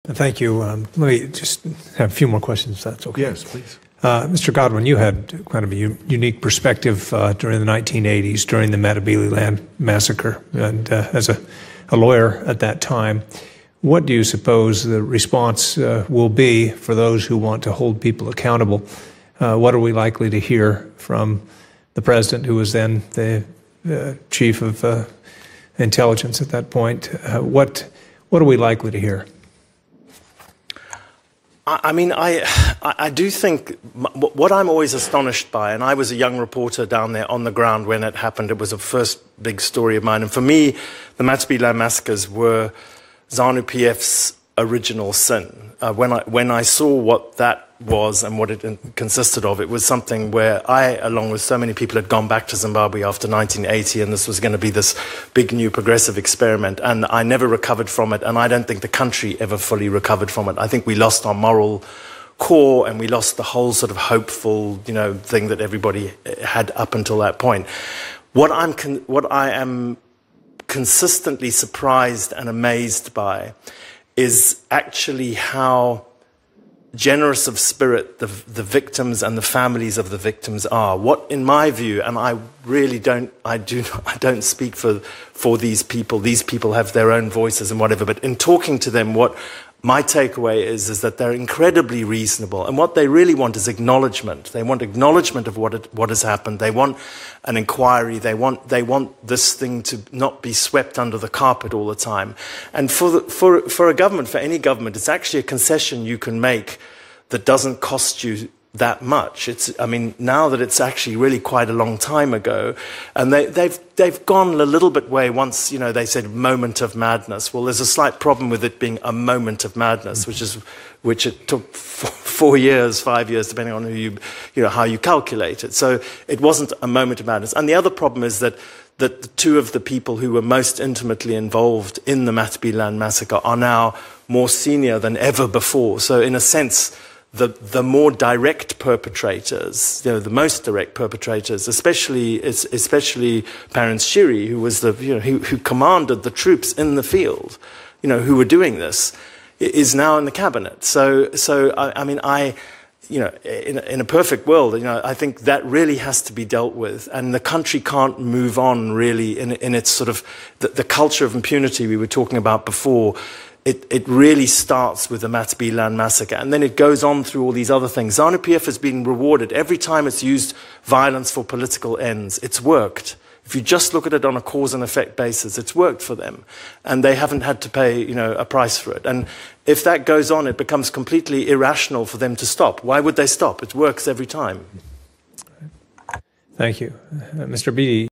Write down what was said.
Thank you. Let me just have a few more questions, if that's okay. Yes, please. Mr. Godwin, you had kind of a unique perspective during the 1980s, during the Matabele land massacre, and as a lawyer at that time. What do you suppose the response will be for those who want to hold people accountable? What are we likely to hear from the president, who was then the chief of intelligence at that point? What are we likely to hear? I mean, I do think what I'm always astonished by, and I was a young reporter down there on the ground when it happened. It was a first big story of mine. And for me, the Matabele massacres were ZANU-PF's original sin. When I saw what that was and what it consisted of, it was something where I, along with so many people, had gone back to Zimbabwe after 1980, and this was going to be this big new progressive experiment, and I never recovered from it, and I don't think the country ever fully recovered from it. I think we lost our moral core, and we lost the whole sort of hopeful, thing that everybody had up until that point. What I am consistently surprised and amazed by is actually how generous of spirit the victims and the families of the victims are. What, in my view, and I really don't speak for these people. These people have their own voices and whatever. But in talking to them, what my takeaway is that they're incredibly reasonable, and what they really want is acknowledgement. They want acknowledgement of what has happened. They want an inquiry. They want this thing to not be swept under the carpet all the time. And for a government, for any government, it's actually a concession you can make that doesn't cost you that much. Now that it's actually really quite a long time ago, and they've gone a little bit way once, they said moment of madness. Well, there's a slight problem with it being a moment of madness, which it took 4 years, 5 years, depending on how you calculate it. So it wasn't a moment of madness. And the other problem is that the two of the people who were most intimately involved in the Matabele land massacre are now more senior than ever before. So in a sense, the more direct perpetrators, the most direct perpetrators, especially Parents Shiri, who was who commanded the troops in the field, who were doing this, is now in the cabinet. So in a perfect world, I think that really has to be dealt with, and the country can't move on really in its sort of the culture of impunity we were talking about before. It really starts with the Matabele land massacre, and then it goes on through all these other things. ZANU-PF has been rewarded every time it's used violence for political ends. It's worked. If you just look at it on a cause and effect basis, it's worked for them, and they haven't had to pay, a price for it. And if that goes on, it becomes completely irrational for them to stop. Why would they stop? It works every time. Thank you, Mr. Beattie.